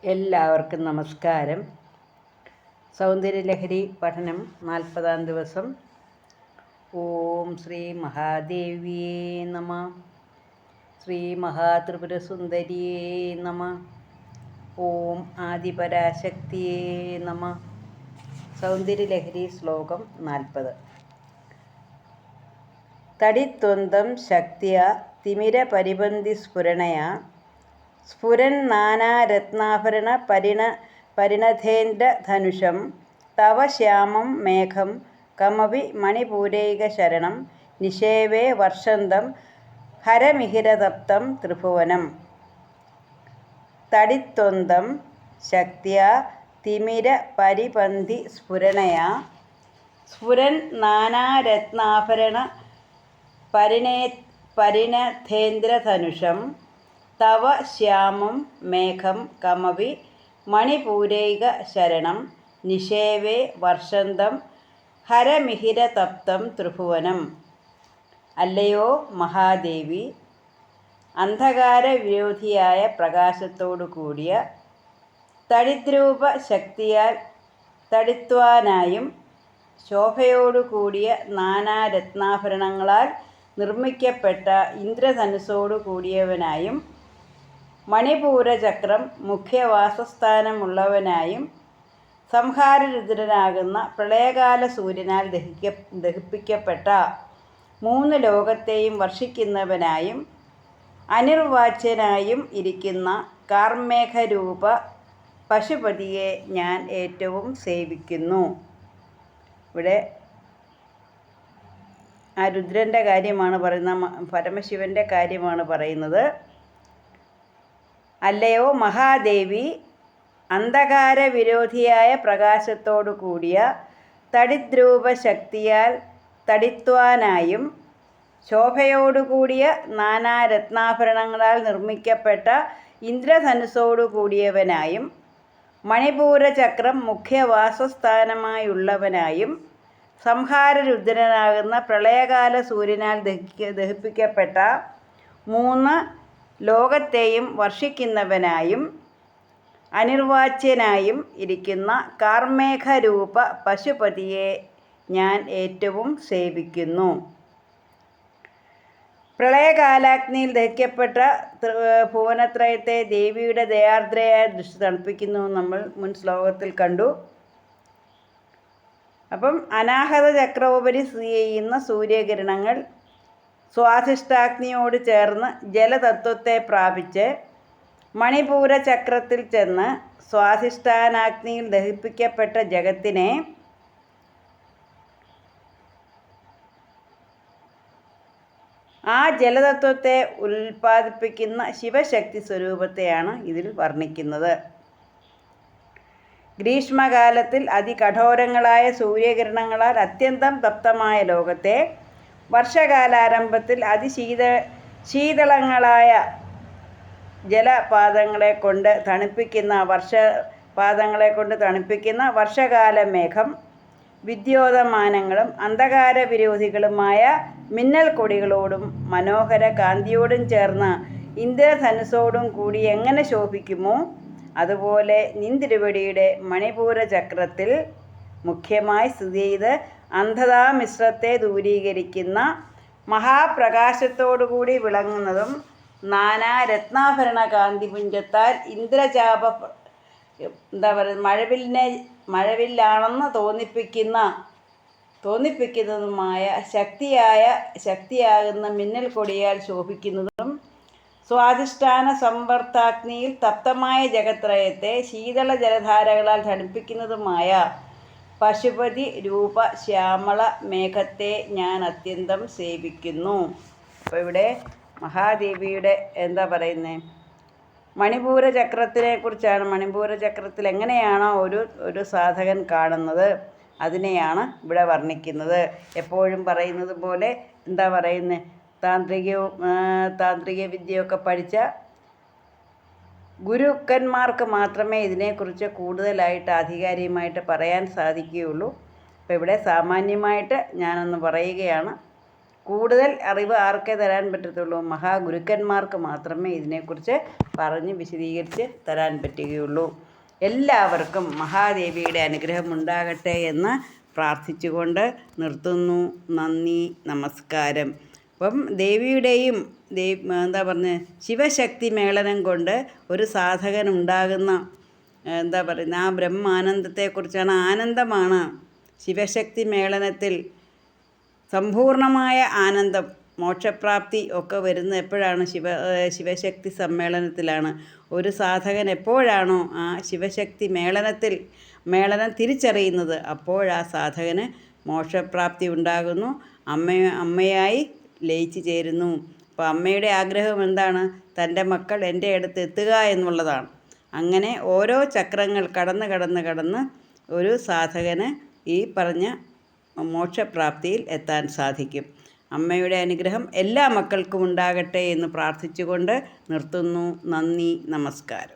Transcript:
എല്ലാവർക്കും നമസ്കാരം. സൗന്ദര്യലഹരി പഠനം 40-ാം ദിവസം. ഓം ശ്രീ മഹാദേവിയേ നമ. ശ്രീ മഹാത്രിപുരസുന്ദരിയേ നമ. ഓം ആദിപരാശക്തിയേ നമ. സൗന്ദര്യലഹരി ശ്ലോകം 40. തടിത്വന്തം ശക്തിയ തിമിരപരിപന്തിസ്ഫുരണയാ സ്ഫുരൻ നാനാരത്നാഭരണ പരിണതേന്ദ്രധനുഷം തവ ശ്യാമം മേഘം കമപി മണിപൂരൈകശരണം നിഷേവേ വർഷന്തം ഹരമിഹിരതപ്തം ത്രിഭുവനം. തടിത്വന്തം ശക്തിയാ തിമിരപരിപന്തിസ്ഫുരണയാ സ്ഫുരൻ നാനാരത്നാഭരണ പരിണതേന്ദ്രധനുഷം തവ ശ്യാമം മേഘം കമപി മണിപൂരൈകശരണം നിഷേവേ വർഷന്തം ഹരമിഹിരതപ്തം ത്രിഭുവനം. അല്ലയോ മഹാദേവി, അന്ധകാരവിരോധിയായ പ്രകാശത്തോടു കൂടിയ തടിദ്രൂപ ശക്തിയാൽ തടിത്വാനായും ശോഭയോടു കൂടിയ നാനാരത്നാഭരണങ്ങളാൽ നിർമ്മിക്കപ്പെട്ട ഇന്ദ്രധനുസ്സോടു കൂടിയവനായും മണിപൂരചക്രം മുഖ്യവാസസ്ഥാനമുള്ളവനായും സംഹാരരുദ്രനാകുന്ന പ്രളയകാല സൂര്യനാൽ ദഹിപ്പിക്കപ്പെട്ട 3 ലോകത്തെയും വർഷിക്കുന്നവനായും അനിർവാച്യനായും ഇരിക്കുന്ന കാർമേഘരൂപ പശുപതിയെ ഞാൻ ഏറ്റവും സേവിക്കുന്നു. ഇവിടെ ആ രുദ്രൻ്റെ കാര്യമാണ് പറയുന്നത്, പരമശിവൻ്റെ കാര്യമാണ് പറയുന്നത്. അല്ലയോ മഹാദേവി, അന്ധകാരവിരോധിയായ പ്രകാശത്തോടു കൂടിയ തടിദ്രൂപ ശക്തിയാൽ തടിത്വാനായും ശോഭയോടുകൂടിയ നാനാരത്നാഭരണങ്ങളാൽ നിർമ്മിക്കപ്പെട്ട ഇന്ദ്രധനുസ്സോടു കൂടിയവനായും മണിപൂരചക്രം മുഖ്യവാസസ്ഥാനമായുള്ളവനായും സംഹാരരുദ്രനാകുന്ന പ്രളയകാല സൂര്യനാൽ ദഹിപ്പിക്കപ്പെട്ട 3 ലോകത്തെയും വർഷിക്കുന്നവനായും അനിർവാച്യനായും ഇരിക്കുന്ന കാർമേഘരൂപ പശുപതിയെ ഞാൻ ഏറ്റവും സേവിക്കുന്നു. പ്രളയകാലാഗ്നിയിൽ ദഹിക്കപ്പെട്ട ഭുവനത്രയത്തെ ദേവിയുടെ ദയാർദ്രയായ ദൃഷ്ടി തണുപ്പിക്കുന്നു നമ്മൾ മുൻ ശ്ലോകത്തിൽ കണ്ടു. അപ്പം അനാഹത ചക്രോപരി സ്ഥിതി ചെയ്യുന്ന സൂര്യകിരണങ്ങൾ സ്വാധിഷ്ഠാഗ്നിയോട് ചേർന്ന് ജലതത്വത്തെ പ്രാപിച്ച് മണിപൂരചക്രത്തിൽ ചെന്ന് സ്വാധിഷ്ഠാനാഗ്നിയിൽ ദഹിപ്പിക്കപ്പെട്ട ജഗത്തിനെ ആ ജലതത്വത്തെ ഉൽപ്പാദിപ്പിക്കുന്ന ശിവശക്തി സ്വരൂപത്തെയാണ് ഇതിൽ വർണ്ണിക്കുന്നത്. ഗ്രീഷ്മകാലത്തിൽ അതികഠോരങ്ങളായ സൂര്യകിരണങ്ങളാൽ അത്യന്തം തപ്തമായ ലോകത്തെ വർഷകാലാരംഭത്തിൽ ശീതളങ്ങളായ ജലപാതങ്ങളെ കൊണ്ട് തണുപ്പിക്കുന്ന വർഷകാല മേഘം വിദ്യോതമാനങ്ങളും അന്ധകാരവിരോധികളുമായ മിന്നൽ കൊടികളോടും മനോഹര കാന്തിയോടും ചേർന്ന ഇന്ദ്രധനുസ്സോടും കൂടി എങ്ങനെ ശോഭിക്കുമോ അതുപോലെ നിന്തിരുവടിയുടെ മണിപൂരചക്രത്തിൽ മുഖ്യമായി സ്ഥിതി ചെയ്ത് അന്ധതാമിശ്രത്തെ ദൂരീകരിക്കുന്ന മഹാപ്രകാശത്തോടുകൂടി വിളങ്ങുന്നതും നാനാരത്നാഭരണ കാന്തിപുഞ്ചത്താൽ ഇന്ദ്രചാപ മഴവില്ലാണെന്ന് തോന്നിപ്പിക്കുന്നതുമായ ശക്തിയാകുന്ന മിന്നൽ കൊടിയാൽ ശോഭിക്കുന്നതും സ്വാധിഷ്ഠാന സംവർത്താഗ്നിയിൽ തപ്തമായ ജഗത്രയത്തെ ശീതള ജലധാരകളാൽ തണുപ്പിക്കുന്നതുമായ പശുപതി രൂപ ശ്യാമള മേഘത്തെ ഞാൻ അത്യന്തം സേവിക്കുന്നു. അപ്പോൾ ഇവിടെ മഹാദേവിയുടെ എന്താ പറയുന്നത്, മണിപൂരചക്രത്തിനെ കുറിച്ചാണ്. മണിപൂരചക്രത്തിൽ എങ്ങനെയാണോ ഒരു സാധകൻ കാണുന്നത് അതിനെയാണ് ഇവിടെ വർണ്ണിക്കുന്നത്. എപ്പോഴും പറയുന്നത് പോലെ എന്താ പറയുന്നത്, താന്ത്രിക വിദ്യയൊക്കെ പഠിച്ച ഗുരുക്കന്മാർക്ക് മാത്രമേ ഇതിനെക്കുറിച്ച് കൂടുതലായിട്ട് ആധികാരികമായിട്ട് പറയാൻ സാധിക്കുകയുള്ളൂ. അപ്പോൾ ഇവിടെ സാമാന്യമായിട്ട് ഞാനൊന്ന് പറയുകയാണ്. കൂടുതൽ അറിവ് ആർക്കേ തരാൻ പറ്റത്തുള്ളൂ? മഹാഗുരുക്കന്മാർക്ക് മാത്രമേ ഇതിനെക്കുറിച്ച് പറഞ്ഞ് വിശദീകരിച്ച് തരാൻ പറ്റുകയുള്ളൂ. എല്ലാവർക്കും മഹാദേവിയുടെ അനുഗ്രഹം ഉണ്ടാകട്ടെ എന്ന് പ്രാർത്ഥിച്ചുകൊണ്ട് നിർത്തുന്നു. നന്ദി, നമസ്കാരം. അപ്പം ദേവിയുടെയും എന്താ പറഞ്ഞത്, ശിവശക്തി മേളനം കൊണ്ട് ഒരു സാധകനുണ്ടാകുന്ന എന്താ പറയുന്നത്, ആ ബ്രഹ്മാനന്ദത്തെക്കുറിച്ചാണ്. ആനന്ദമാണ് ശിവശക്തി മേളനത്തിൽ സമ്പൂർണമായ ആനന്ദം, മോക്ഷപ്രാപ്തി ഒക്കെ വരുന്നത് എപ്പോഴാണ്? ശിവശക്തി സമ്മേളനത്തിലാണ്. ഒരു സാധകൻ എപ്പോഴാണോ ആ ശിവശക്തി മേളനം തിരിച്ചറിയുന്നത്, അപ്പോഴാ സാധകന് മോക്ഷപ്രാപ്തി ഉണ്ടാകുന്നു, അമ്മയായി ലയിച്ചു ചേരുന്നു. അപ്പോൾ അമ്മയുടെ ആഗ്രഹം എന്താണ്? തൻ്റെ മക്കൾ എൻ്റെ അടുത്ത് എത്തുക എന്നുള്ളതാണ്. അങ്ങനെ ഓരോ ചക്രങ്ങൾ കടന്ന് ഒരു സാധകന് ഈ പറഞ്ഞ മോക്ഷപ്രാപ്തിയിൽ എത്താൻ സാധിക്കും. അമ്മയുടെ അനുഗ്രഹം എല്ലാ മക്കൾക്കും ഉണ്ടാകട്ടെ എന്ന് പ്രാർത്ഥിച്ചുകൊണ്ട് നിർത്തുന്നു. നന്ദി, നമസ്കാരം.